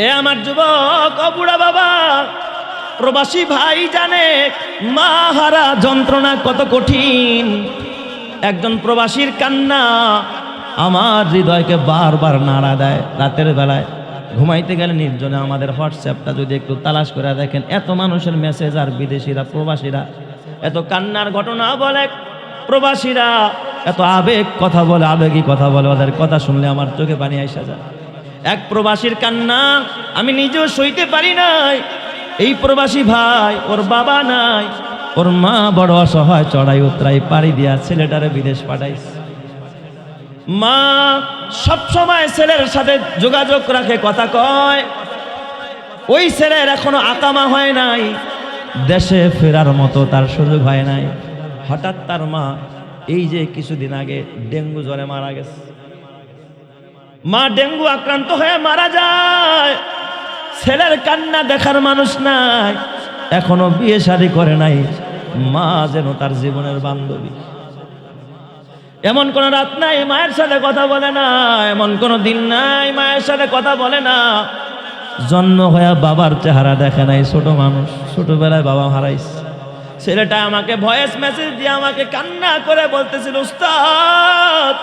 এ আমার যুবক ও বুড়া বাবা, প্রবাসী ভাই জানে মা হারা যন্ত্রণা কত কঠিন। একজন প্রবাসীর কান্না আমার হৃদয়কে বারবার নাড়া দেয়। রাতের বেলায় ঘুমাইতে গেলে নির্জনে আমাদের হোয়াটসঅ্যাপটা যদি একটু তালাশ করে দেখেন, এত মানুষের মেসেজ, আর বিদেশিরা প্রবাসীরা এত কান্নার ঘটনা বলে, প্রবাসীরা এত আবেগ কথা বলে, আবেগী কথা বলে, ওদের কথা শুনলে আমার চোখে পানি আইসা যায়। এক প্রবাসীর কান্না আমি নিজেও সইতে পারি নাই। এই প্রবাসী ভাই, ওর বাবা নাই, ওর মা বড় অসহায়, চড়াই উতরাই পাড়ি দিয়া ছেলেটারে বিদেশ পাঠাইছে। মা সব সময় ছেলের সাথে যোগাযোগ রাখে, কথা কয়। ওই ছেলের এখনো আকামা হয় নাই, দেশে ফেরার মতো তার সুযোগ হয় নাই। হঠাৎ তার মা এই যে কিছুদিন আগে ডেঙ্গু জ্বরে মারা গেছে। মা ডেঙ্গু আক্রান্ত হয়ে মারা যায়। ছেলের কান্না দেখার মানুষ নাই, এখনো বিয়ে শাদী করে নাই। মা যেন তার জীবনের বান্ধবী। এমন কোন রাত নাই মায়ের সাথে কথা বলে না, এমন কোন দিন নাই মায়ের সাথে কথা বলে না। জন্ম হয়ে বাবার চেহারা দেখে নাই। ছোট মানুষ, ছোটবেলায় বাবা হারাইছে। ছেলেটা আমাকে ভয়েস মেসেজ দিয়ে আমাকে কান্না করে বলতেছিল, উস্তাদ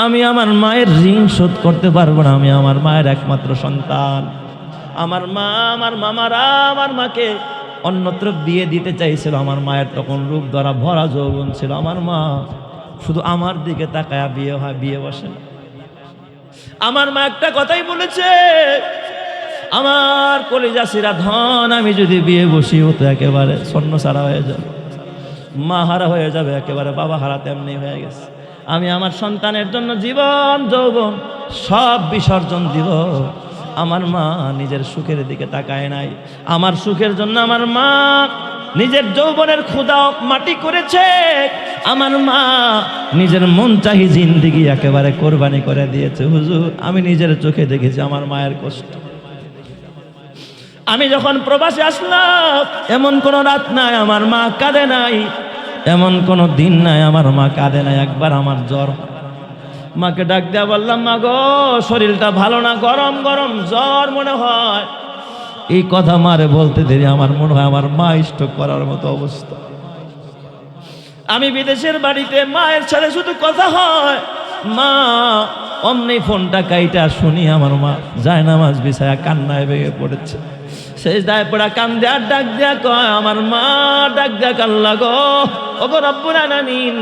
আমি আমার মায়ের ঋণ শোধ করতে পারবো না, আমি আমার মায়ের একমাত্র সন্তান। আমার মা, আমার মামারা আমার মাকে অন্যত্র বিয়ে দিতে চাইছিল। আমার মায়ের তখন রূপ ধরা ভরা যৌবন ছিল। আমার মা শুধু আমার দিকে তাকায়া বিয়ে হয়, বিয়ে বসে না। আমার মা একটা কথাই বলেছে, আমার কলিজা সিরা ধন, আমি যদি বিয়ে বসিও তো একেবারে স্বর্ণ ছাড়া হয়ে যাবে, মা হারা হয়ে যাবে একেবারে, বাবা হারা তেমনি হয়ে গেছে। আমি আমার সন্তানের জন্য জীবন যৌবন সব বিসর্জন দিব। আমার মা নিজের সুখের দিকে তাকায় নাই। আমার সুখের জন্য আমার মা নিজের যৌবনের ক্ষুধা মাটি করেছে। আমার মা নিজের মন চাহি জিন্দিগি একেবারে কোরবানি করে দিয়েছে। হুজুর আমি নিজের চোখে দেখেছি আমার মায়ের কষ্ট। আমি যখন প্রবাসে আসলাম, এমন কোন রাত নাই আমার মা কাঁদে নাই, এমন কোন দিন নাই আমার মা কাঁদে নাই। একবার আমার জ্বর, মাকে ডাক দেয়া বললাম, মা গো শরীরটা ভালো না, গরম গরম জ্বর মনে হয়। এই কথা মারে বলতে দেরি আমার মনে হয় আমার মা স্ট্রোক করার মতো অবস্থা। আমি বিদেশের বাড়িতে মায়ের সাথে শুধু কথা হয়, মা অমনি ফোনটা কাইটা শুনি আমার মা জায়নামাজ বিছায়া কান্নায় ভেঙে পড়েছে। সেজদায় পড়া কান্দে আর ডাক দেয়া কয়, আমার মা ডাক দেয়া কাল্লা গো, ওগো রব্বুল আলামিন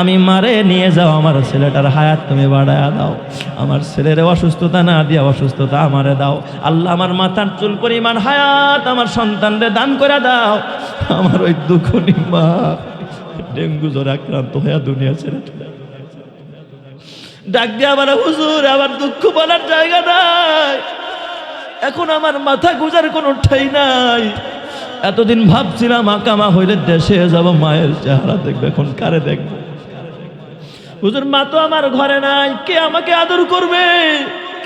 আমি মারে নিয়ে যাও, আমার ছেলেটার হায়াত তুমি বাড়ায়া দাও, আমার ছেলের অসুস্থতা না দিয়া অসুস্থতা আমারে দাও। আল্লাহ আমার মাথার চুল পরিমাণ হায়াত আমার সন্তানরে দান করে দাও। আমার ওই দুঃখনী মা ডেঙ্গু জ্বরে আক্রান্ত হয়ে দুনিয়া ছেড়ে ডাক দিয়া আবার, হুজুর আবার দুঃখ বলার জায়গা নাই, এখন আমার মাথা গুজার কোনো ঠাই নাই। এতদিন ভাবছিলাম আকামা হইলে দেশে যাব, মায়ের চেহারা দেখবে, এখন কারে দেখবো? হুজুর মা তো আমার ঘরে নাই, কে আমাকে আদর করবে,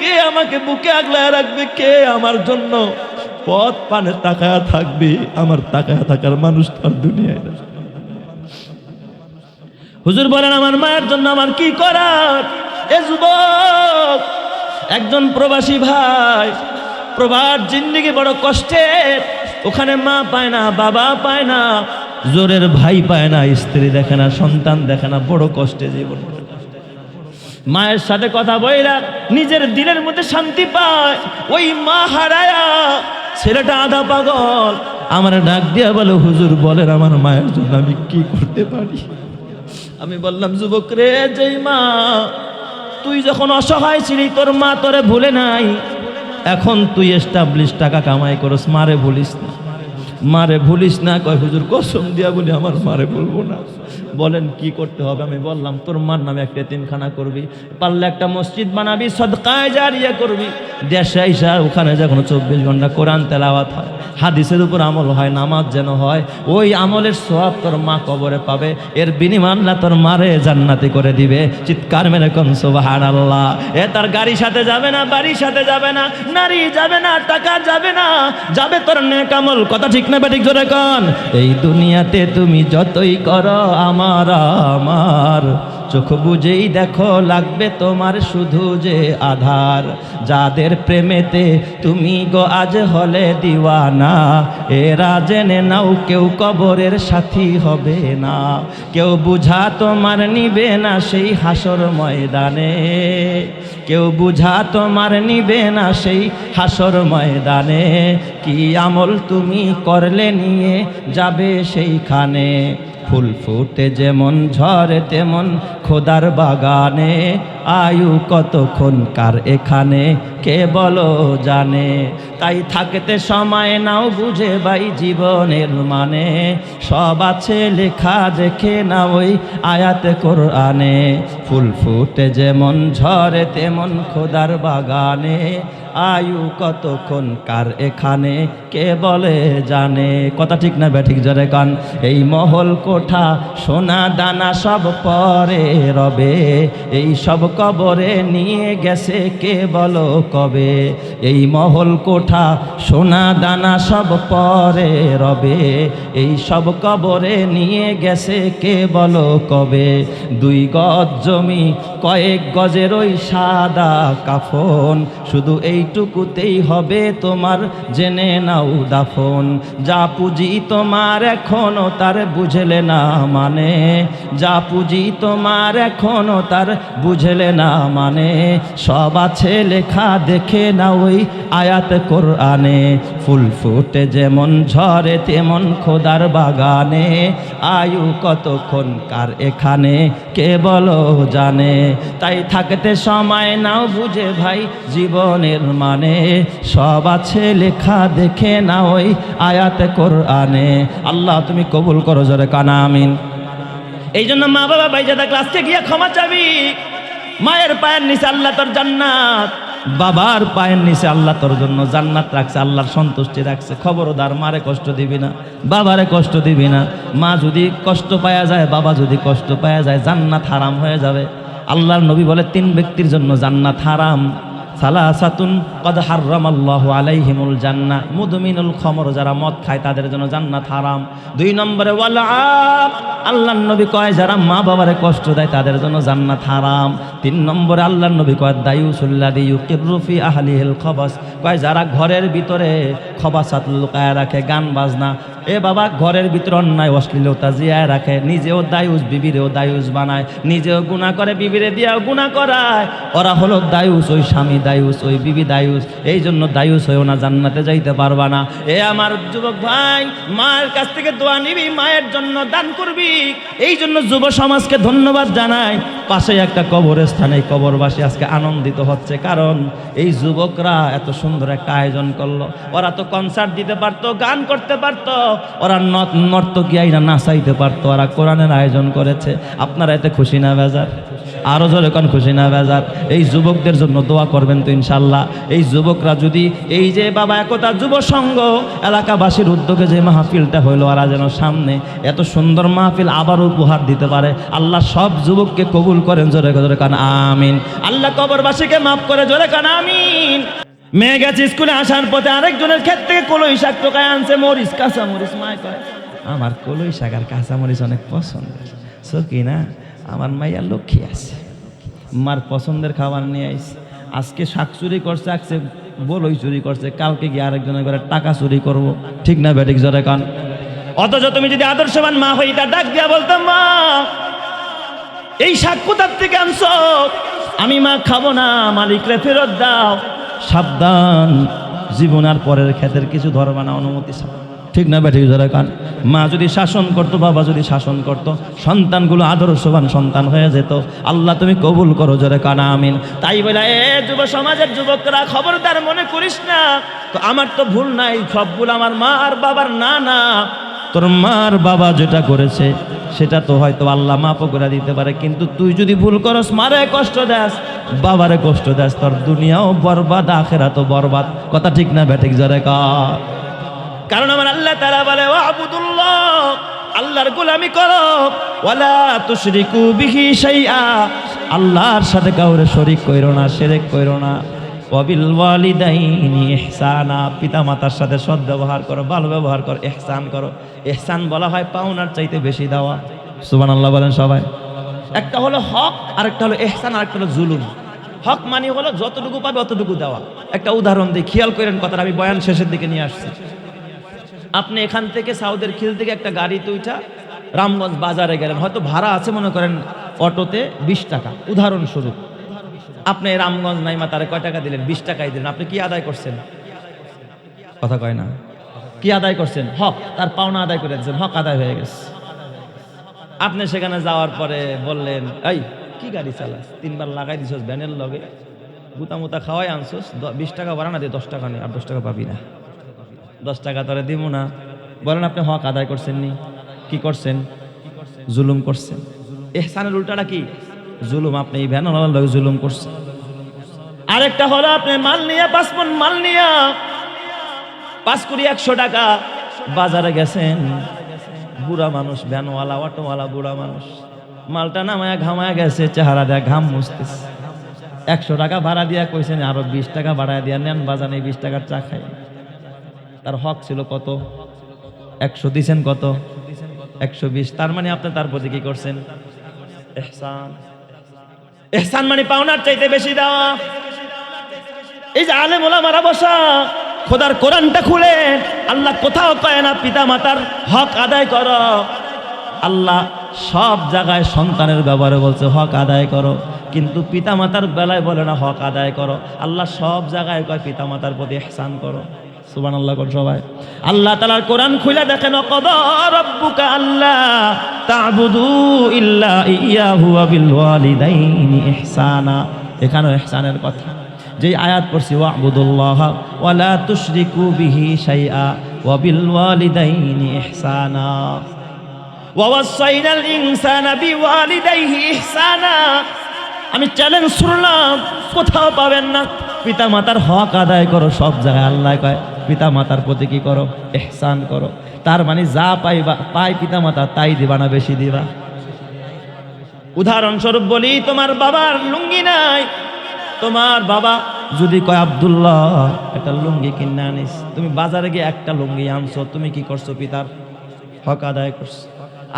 কে আমাকে বুকে আগলায় রাখবে, কে আমার জন্য পথ পানে তাকায়া থাকবে? আমার তাকায়া থাকার মানুষ তার দুনিয়ায় না। হুজুর বলেন আমার মায়ের জন্য আমার কি করার? এ যুবক, একজন প্রবাসী ভাই, প্রবাস জিন্দেগি বড় কষ্টের। ওখানে মা পায় না, বাবা পায় না, জোরের ভাই পায় না, স্ত্রী দেখে না, সন্তান দেখে না, বড় কষ্টে জীবন। মায়ের সাথে কথা বইরা নিজের দিলের মধ্যে শান্তি পায়। ওই মা হারায়া ছেলেটা আধা পাগল আমার ডাক দিয়া বলে, হুজুর বলেন আমার মায়ের জন্য আমি কি করতে পারি? আমি বললাম, যুবক রে, যেই মা তুই যখন অসহায় ছিলি তোর মা তোরে ভুলে নাই, এখন তুই এস্টাবলিশ টাকা কামাই করস, মারে ভুলিস না, মারে ভুলিস না। কয় হুজুর কসম দিয়া বলি আমার মারে বলবো না। বলেন কি করতে হবে? আমি বললাম, তোর মার নামে একটা এতিমখানা করবি, পারলে একটা মসজিদ বানাবি, সদকায়ে জারিয়া করবি। দেশে আইসা ওখানে যখন 24 ঘন্টা কোরআন তেলাওয়াত হয়, হাদিসের উপর আমল হয়, নামাজ যেন হয়, ওই আমলের সওয়াব তোর মা কবরে পাবে, এর বিনিময়ে আল্লাহ তোর মারে জান্নাতি করে দিবে। চিৎকার মেরে কোন সুবহানাল্লাহ। এ তার গাড়ির সাথে যাবে না, বাড়ির সাথে যাবে না, নারী যাবে না, টাকা যাবে না, যাবে তোর নেক আমল। কথা ঠিক না বেঠিক? জোরে কোন। এই দুনিয়াতে তুমি যতই করো আমার আমার চোখ বুঝেই দেখো লাগবে তোমার শুধু যে আধার। যাদের প্রেমেতে তুমি গো আজ হলে দিওয়ানা, এরা জেনে নাও কেউ কবরের সাথী হবে না। কেউ বুঝা তোমার নিবে না সেই হাসর ময়দানে, কেউ বুঝা তোমার নিবে না সেই হাসর ময়দানে। কি আমল তুমি করলে নিয়ে যাবে সেইখানে, ফুল ফুটে যেমন ঝরে তেমন খোদার বাগানে। আয়ু কতক্ষণ কার এখানে কে বলো জানে। তাই থাকতে সময় নাও বুঝে ভাই জীবনের মানে, সব আছে লেখা দেখে না ওই আয়াতে কোরআনে। ফুল ফুটে যেমন ঝরে তেমন খোদার বাগানে, আয়ু কতক্ষণ কার এখানে কে বলে জানে। কথা ঠিক না ব্যাঠিক জরে কান। এই মহল কোঠা সোনা দানা সব পরে রবে, এই সব কবরে নিয়ে গেছে কে বলো কবে। এই মহল কোঠা সোনা দানা সব পরে রবে, এই সব কবরে নিয়ে গেছে কে বলো কবে। 2 গজ জমি কয়েক গজের ওই সাদা কাফন, শুধু এইটুকুতেই হবে তোমার জেনে নাও দাফন। যা পুঁজি তোমার এখনো তার বুঝলে না মানে, যা পুঁজি তোমার এখনো তার বুঝলে না মানে। সব আছে লেখা দেখে না ওই আয়াত কোরআনে। ফুল ফুটে যেমন ঝরে তেমন খোদার বাগানে, আয়ু কতক্ষণ কার এখানে কে বলো জানে। তাই থাকতে সময় নাও বুঝে ভাই জীবনের মানে, সব আছে লেখা দেখে না ওই আয়াত কোরআনে। আল্লাহ তুমি কবুল করো জোরে কানা আমিন। এই জন্য মা বাবা বাইজাদা ক্লাসকে গিয়ে ক্ষমা চাবি। মায়ের পায়ের নিচে আল্লাহ তোর জান্নাত, বাবার পায়ের নিচে আল্লাহ তোর জন্য জান্নাত রাখছে, আল্লাহর সন্তুষ্টি রাখছে। খবরদার মারে কষ্ট দিবি না, বাবারে কষ্ট দিবি না। মা যদি কষ্ট পাওয়া যায়, বাবা যদি কষ্ট পাওয়া যায়, জান্নাত হারাম হয়ে যাবে। আল্লাহর নবী বলে 3 ব্যক্তির জন্য জান্নাত হারাম। সালাসাতুন কদ হাররামাল্লাহু আলাইহিমুল জান্নাহ, মুদমিনুল খমর, যারা মদ খায় তাদের জন্য জান্নাত হারাম। 2 নম্বরে ওয়াল আক, আল্লাহর নবী কয় যারা মা বাবারে কষ্ট দেয় তাদের জন্য জান্নাত হারাম। 3 নম্বরে আল্লাহর নবী কয় দায়ুসুল্লাযী ইউকিরু ফি আহলিহিল খবাস, কয় যারা ঘরের ভিতরে খবাসাত লুকায় রাখে, গান বাজনা। এ বাবা, ঘরের ভিতরে অন্যায় অশ্লীলতা জিয়ায় রাখে, নিজেও দায়ুস, বিবিরেও দায়ুস বানায়, নিজেও গুনাহ করে, বিবিরে দিয়াও গুনাহ করায়। ওরা হলো দায়ুস, ওই স্বামী দায়ুস, ওই বিবি দায়ুস। এই জন্য দায়ুস হয়েও না, জান্নাতে যাইতে পারবা না। এ আমার যুবক ভাই, মায়ের কাছ থেকে দোয়া নিবি, মায়ের জন্য দান করবি। এই জন্য যুব সমাজকে ধন্যবাদ জানাই। পাশে একটা কবরস্থানে কবরবাসী আজকে আনন্দিত হচ্ছে, কারণ এই যুবকরা এত সুন্দর একটা আয়োজন করলো। ওরা তো কনসার্ট দিতে পারতো, গান করতে পারতো, ওরা নর্তকীরা নাচাইতে পারতো, ওরা কোরআনের আয়োজন করেছে। আপনারা এতে খুশি না বেজার? আরো জোরে কোন খুশি না বেজার? এই যুবকদের জন্য দোয়া করবেন তো ইনশাল্লাহ। এই যুবকরা যদি এই যে বাবা একতা যুব সংঘ এলাকাবাসীর উদ্যোগে যে মাহফিলটা হইলো, ওরা যেন সামনে এত সুন্দর মাহফিল আবার উপহার দিতে পারে। আল্লাহ সব যুবককে কবুল করেন, জোরে জোরে কান আমিন। আল্লাহ কবরবাসীকে মাফ করে, জোরে কান আমিন। মেয়ে গেছে স্কুলে, আসার পথে আরেকজনের ক্ষেত থেকে কলই শাক টোকায় আনছে, মরিচ, কাঁচা মরিচ। মায় কয় আমার কলই শাক আর কাঁচা মরিচ অনেক পছন্দ, সকি না আমার মাইয়া লক্ষ্মী আছে, মার পছন্দের খাবার নিয়ে আইছে। আজকে শাক চুরি করছে, আজকে বলই চুরি করছে, কালকে গিয়ে আরেকজনের ঘরে টাকা চুরি করবো। ঠিক না বেঠিক জোরে কান? অথচ তুমি যদি আদর্শবান মা হই, তা ডাক দিয়া বলতাম, মা এই শাক কোথার থেকে আনছো? আমি মা খাবো না, মালিকরে ফেরত দাও। সাবধান, জীবন আর পরের ক্ষেতের কিছু ধরবা না, অনুমতি। ঠিক না বেঠিক জোরে কান? মা যদি শাসন করতো, বাবা যদি শাসন করতো, সন্তানগুলো আদর্শবান সন্তান হয়ে যেত। আল্লাহ তুমি কবুল করো, জোরে কান আমিন। তাই বলে এ যুব সমাজের যুবকরা, খবরদার মনে করিস না আমার তো ভুল নাই, সব ভুল আমার মা আর বাবার। না না, তোর মার বাবা যেটা করেছে সেটা তো হয়তো আল্লাহ মাফ করে দিতে পারে, কিন্তু তুই যদি ভুল করস, মারে কষ্ট দেস, বাবারে কষ্ট দেস, তোর দুনিয়াও বরবাদ, আখিরাতও বরবাদ। কথা ঠিক না বেঠিক জোরে কান? কারণ আমার আল্লাহ তাআলা বলে ওয়াবুদুল্লাহ, আল্লাহর গোলামি করো, ওয়ালা তুশরিকু বিহি শাইআ, আল্লাহর সাথে কাউরে শরীক কইরো না, শিরক কইরো না। ওয়াবিল ওয়ালিদাইনি ইহসানা, পিতা মাতার সাথে সৎ ব্যবহার করো, ভালো ব্যবহার করো, ইহসান করো। ইহসান বলা হয় পাওনার চাইতে বেশি দেওয়া। সুবহানাল্লাহ বলেন সবাই। একটা হলো হক, আরেকটা হলো ইহসান, আরেকটা হলো জুলুম। হক মানে হলো যতটুকু পাবে অতটুকু দেওয়া। একটা উদাহরণ দিই, খেয়াল করেন কথাটা, আমি বয়ান শেষের দিকে নিয়ে আসছি। আপনি এখান থেকে সাউদের খিল থেকে একটা গাড়িতে উঠা রামগঞ্জ বাজারে গেলেন, হয়তো ভাড়া আছে মনে করেন অটোতে 20 টাকা, উদাহরণস্বরূপ। আপনি রামগঞ্জ নাইমা তারে কয় টাকা দিলেন? 20 টাকাই দিলেন। আপনি কি আদায় করছেন? কথা কয় না। কি আদায় করছেন? হক, তার পাওনা আদায় করে দিচ্ছেন, হক আদায় হয়ে গেছে। আপনি সেখানে যাওয়ার পরে বললেন, এই কি গাড়ি চালাস, 3 বার লাগাই দিছস ভ্যানের লগে, গুতা মুতা খাওয়াই আনছস, 20 টাকা ভাড়া না দিয়ে 10 টাকা নেই, আর 10 টাকা পাবি না, 10 টাকা তোরে দিব না। বলেন আপনি হক আদায় করছেন নি? কি করছেন? জুলুম করছেন। ইহসানের উল্টাটা কি? জুলুম। আপনি এই ভ্যানওয়ালার লগে জুলুম করছেন। আরেকটা হলো আপনি মাল নিয়ে 5 মণ মাল নিয়ে 5 কুড়ি 100 টাকা বাজারে গেছেন। বুড়া মানুষ, ভ্যানওয়ালা অটোওয়ালা বুড়া মানুষ, মালটা নামায়া ঘামায়া গেছে, চেহারা দেয়া ঘাম মুছতেছে। 100 টাকা ভাড়া দিয়া কইছেন আরো 20 টাকা ভাড়া দিয়া নেন, বাজানে 20 টাকার চা খাই। তার হক ছিল কত? 100 দিছেন কত? 120। তার মানে আপনি তার প্রতি কি করছেন? ইহসান। ইহসান মানে পাওনার চাইতে বেশি দেওয়া। এই যে আলেম ওলামারা বসা, খোদার কোরআনটা খুলে আল্লাহ কোথাও কয় না পিতা মাতার হক আদায় করো। আল্লাহ সব জায়গায় সন্তানের ব্যাপারে বলছে হক আদায় করো, কিন্তু পিতা মাতার বেলায় বলে না হক আদায় করো। আল্লাহ সব জায়গায় কয় পিতা মাতার প্রতি ইহসান করো। সুবহানাল্লাহ কোন সবাই। আল্লাহ তাআলার কোরআন খুলে দেখেন, ক্বাদা রাব্বুকা আল্লা তা'বুদু ইল্লা ইয়াহু ওয়া বিল ওয়ালিদাইনি ইহসানা। এখানেও ইহসানের কথা। যে আয়াত পড়ছি, ওয়া'বুদুল্লাহ ওয়া লা তুশরিকু বিহি শাইআ ওয়া বিল ওয়ালিদাইনি ইহসানা ওয়া ওয়াসাইনাল ইনসানা বিওয়ালিদাইহি ইহসানা। আমি চ্যালেঞ্জ ছুড়লাম, কোথাও পাবেন না পিতা মাতার হক আদায় করো। সব জায়গায় আল্লাহ কয় পিতা মাতার প্রতি কি করো? ইহসান করো। তার মানে যা পাইবা পাই পিতা মাতা তাই দিবা না বেশি দিবা। উদাহরণস্বরূপ বলি, তোমার বাবার লুঙ্গি নাই, তোমার বাবা যদি কয় আব্দুল্লাহ একটা লুঙ্গি কিনে আনিস, তুমি বাজারে গিয়ে একটা লুঙ্গি আনছো, তুমি কি করছো? পিতার হক আদায় করছো।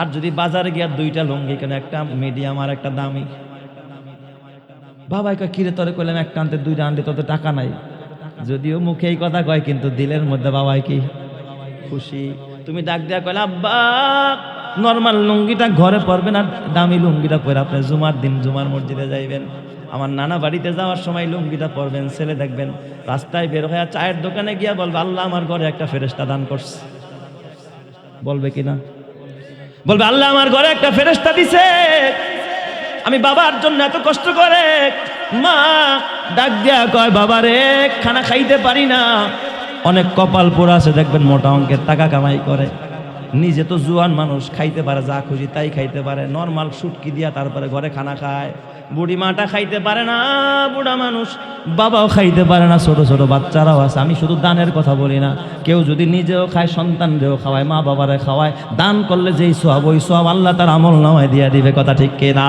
আর যদি বাজারে গিয়ে 2টা লুঙ্গি কেন, একটা মিডিয়াম আর একটা দামি, বাবাই কয় কিরে তোরে কইলাম একটা আনতে 2টা আনতে, তোর টাকা নাই। যদিও মুখে এই কথা কয়, কিন্তু দিলের মধ্যে বাবাই কি খুশি। তুমি ডাক দেয়া কইলা, আব্বা নরমাল লুঙ্গিটা ঘরে পরবেন আর দামি লুঙ্গিটা পরে আপনি জুমার দিন জুমার মসজিদে যাইবেন। আমার নানা বাড়িতে যাওয়ার সময় লুঙ্গিটা পরবেন। ছেলে দেখবেন রাস্তায় বের হয়ে চায়ের দোকানে গিয়া বলবে, আল্লাহ আমার ঘরে একটা ফেরেশতা দান করছে। বলবে কিনা? বলবে, আল্লাহ আমার ঘরে একটা ফেরেশতা দিছে, আমি বাবার জন্য এত কষ্ট করে। মা ডাক দিয়া কয়, বাবা রে খানা খাইতে পারি না। অনেক কপাল পোড়া আছে দেখবেন, মোটা অঙ্কের টাকা কামাই করে, নিজে তো জুয়ান মানুষ, খাইতে পারে যা খুশি তাই খাইতে পারে, নর্মাল সুটকি দিয়া তারপরে ঘরে খানা খায়। বুড়ি মাটা খাইতে পারে না, বুড়া মানুষ, বাবাও খাইতে পারে না, ছোট ছোট বাচ্চারাও আছে। আমি শুধু দানের কথা বলি না, কেউ যদি নিজেও খায়, সন্তানদেরও খাওয়ায়, মা বাবারে খাওয়ায়, দান করলে যেই সওয়াব ওই সওয়াব আল্লাহ তার আমল নামায় দিয়া দিবে। কথা ঠিক কিনা?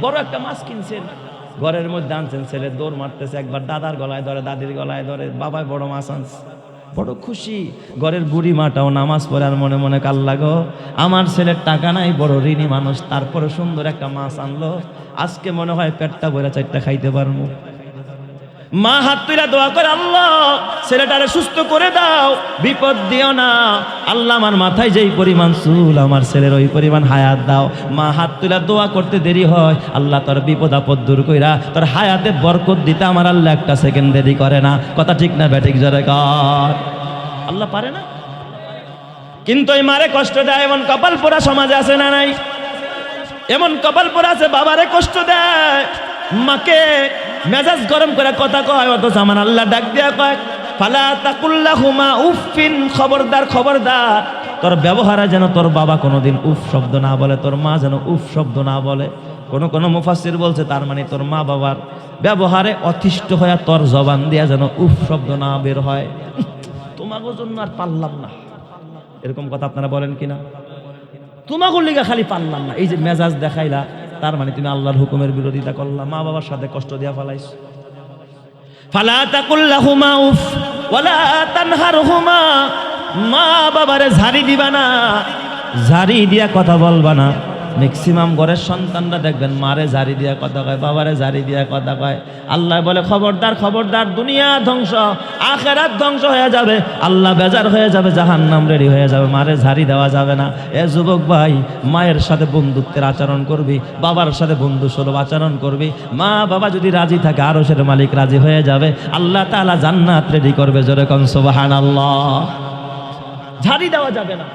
বড় একটা মাছ কিনছেন, ঘরের মধ্যে আনছেন, ছেলে দৌড় মারতেছে, একবার দাদার গলায় ধরে, দাদির গলায় ধরে, বাবাই বড় মাছ আনছে, বড় খুশি। ঘরের বুড়ি মাটাও নামাজ পড়ে আর মনে মনে কাল্লা গো, আমার ছেলের টাকা নাই, বড় ঋণী মানুষ, তারপরে সুন্দর একটা মাছ আনলো, আজকে মনে হয় পেটটা ভরে 4টা খাইতে পারবো। মা হাত তুলে দোয়া করে, আল্লাহ ছেলেটারে সুস্থ করে দাও, বিপদ দিও না। আল্লাহ আমার মাথায় যেই পরিমাণ চুল, আমার ছেলের ওই পরিমাণ হায়াত দাও। মা হাত তুলে দোয়া করতে দেরি হয়, আল্লাহ তোর বিপদ আপদ দূর কইরা তোর হায়াতে বরকত দিতে আমার আল্লাহ 1 সেকেন্ড দেরি করে না। কথা ঠিক না ব্যাটিক জোরে কর? আল্লাহ পারে না? কিন্তু এই মারে কষ্ট দেয় এমন কপাল পোড়া সমাজে আছে না নাই? এমন কপাল পোড়া আছে, বাবারে কষ্ট দেয়, মাকে মেজাজ গরম করে কথা কয়, অথচ আমার আল্লাহ ডাক দিয়া কয়, ফালা তাকুল্লাহুমা উফিন, খবরদার খবরদার, তোর ব্যবহারে যেন তোর বাবা কোনোদিন উফ শব্দ না বলে, তোর মা যেন উফ শব্দ না বলে। কোন মুফাসসির বলছে তার মানে তোর মা বাবার ব্যবহারে অতিষ্ঠ হয়ে তোর জবান দিয়া যেন উফ শব্দ না বের হয়। তোমাকে জন্য আর পারলাম না, এরকম কথা আপনারা বলেন কিনা? তোমাকে লিগা খালি পারলাম না, এই যে মেজাজ দেখাইলা, তার মানে তুমি আল্লাহর হুকুমের বিরোধিতা করলা, মা বাবার সাথে কষ্ট দিয়া ফেলাইছ। ফালা তাকুল্লাহুমা উফ ওয়ালা তানহারহুমা, মা বাবারে ঝাড়ি দিবা না, ঝাড়ি দিয়া কথা বলবা না, ম্যাক্সিমাম ঘরের সন্তানরা দেখবেন মারে জারি দিয়া কথা কয়, বাবারে জারি দিয়া কথা কয়। আল্লাহ বলে খবরদার খবরদার, দুনিয়া ধ্বংস, আখেরাত ধ্বংস হয়ে যাবে, আল্লাহ বেজার হয়ে যাবে, জাহান্নাম রেডি হয়ে যাবে, মারে ঝাড়ি দেওয়া যাবে না। এ যুবক ভাই, মায়ের সাথে বন্ধুত্বের আচরণ করবি, বাবার সাথে বন্ধু সুলভ আচরণ করবি। মা বাবা যদি রাজি থাকে, আরশের মালিক রাজি হয়ে যাবে, আল্লাহ তাআলা জান্নাত রেডি করবে। জোরে কোন সুবহানাল্লাহ। ঝাড়ি দেওয়া যাবে না।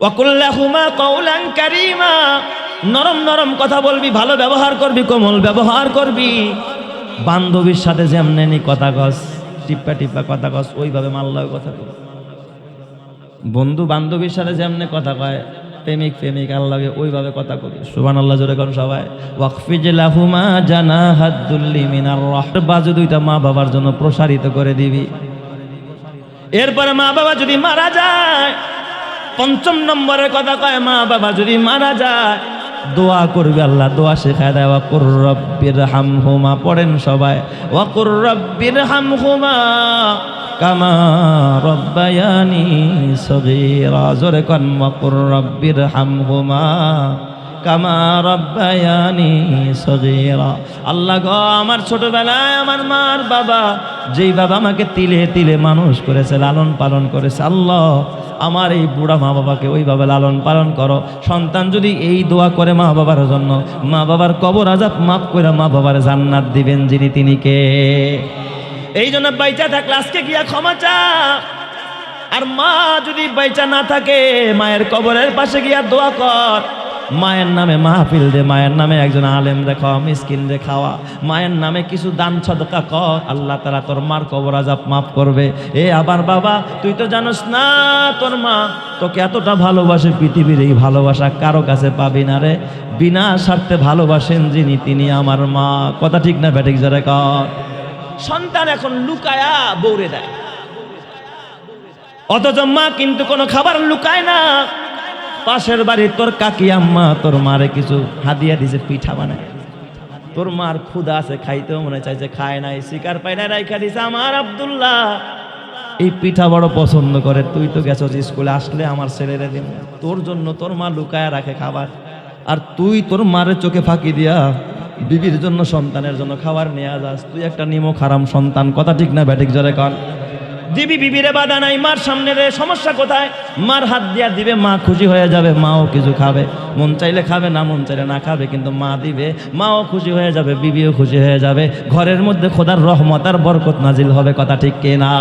ওয়াকুল লাহুমা কাওলান কারীমা, নরম নরম কথা বলবি, ভালো ব্যবহার করবি, কোমল ব্যবহার করবি। বান্ধবীর সাথে যেমনি নি কথা কস, টিপ্পা টিপ্পা কথা কস, ওইভাবে মাল্লায় কথা কস। বন্ধু বান্ধবীর সাথে যেমনি কথা কয়, প্রেমিক প্রেমিক আল্লাহকে ওইভাবে কথা কবি। সুবহানাল্লাহ জোরে কোন সবাই। ওয়াকফিজ লাহুমা জানাহাদ দুল্লি মিনার রাহমা, বাজু দুইটা মা বাবার জন্য প্রসারিত করে দিবি। এরপরে মা বাবা যদি মারা যায়, ৫ম নম্বরের কথা কয়, মা বাবা যদি মারা যায়, দোয়া করবে। আল্লাহ দোয়া শেখায় দেয়, ওয়াকুর রব্বির হামহুমা, পড়েন সবাই, ওয়াকুর রব্বির হামহুমা কামা রব্বায়ানি সগীরা। জোরে কোন, ওয়াকুর রব্বির হামহুমা কামা রব্বায়ানি সগীরা। আল্লাহ গো, আমার ছোটবেলায় আমার মার বাবা, যেই বাবা আমাকে তিলে তিলে মানুষ করেছে, লালন পালন করেছে, আল্লাহ আমার এই বুড়া মা বাবাকে ওইভাবে লালন পালন করো। সন্তান যদি এই দোয়া করে মা বাবার জন্য, মা বাবার কবর আযাব মাফ করে মা বাবার জান্নাত দিবেন যিনি, তিনি কে? এই জন্য বাইচা থাকলে আজকে গিয়া ক্ষমা চা। আর মা যদি বাইচা না থাকে, মায়ের কবরের পাশে গিয়া দোয়া কর। মায়ের নামে মাহফিল দে, মায়ের নামে একজন আলেম রে খাওয়া, মিসকিন রে খাওয়া, মায়ের নামে কিছু দান সদকা কর, আল্লাহ তাআলা তোর মার কবর আযাব মাফ করবে। এ আবার বাবা, তুই তো জানোস না তোর মা তোকে এতটা ভালোবাসে, পৃথিবীর এই ভালোবাসা কারো কাছে পাবি না রে। বিনা স্বার্থে ভালোবাসেন যিনি, তিনি আমার মা। কথা ঠিক না ব্যাটিক জোরে কর। সন্তান এখন লুকায়া বৌরে দেয়, অথচ মা কিন্তু কোনো খাবার লুকায় না। পাশের বাড়ির তোর কাকি আম্মা তোর মারে কিছু হাদিয়া দিছে, পিঠা বানায়, তোর মার ক্ষুধা আছে, খাইতেও মনে চাইছে, খায় নাই, শিকার পায় না, রাইখা দিছে। আমার আব্দুল্লাহ এই পিঠা বড় পছন্দ করে, তুই তো গেছস স্কুলে, আসলে আমার ছেলেরে দিন, তোর জন্য তোর মা লুকায় রাখে খাবার, আর তুই তোর মারের চোখে ফাঁকি দিয়া বিবির জন্য, সন্তানের জন্য খাবার নিয়ে যাস। তুই একটা নিমক হারাম সন্তান। কথা ঠিক না ব্যাটিক জোরে কর। দিবি বিবিরে বাধা নাই, মার সামনে রে, সমস্যা কোথায়? মার হাত দিয়া দিবে, মা খুশি হয়ে যাবে, মাও কিছু খাবে, মন চাইলে খাবে, না মন চাইলে না খাবে, কিন্তু মা দিবে, মাও খুশি হয়ে যাবে, বিবিও খুশি হয়ে যাবে, ঘরের মধ্যে খোদার রহমত আর বরকত নাজিল হবে। কথা ঠিক কিনা?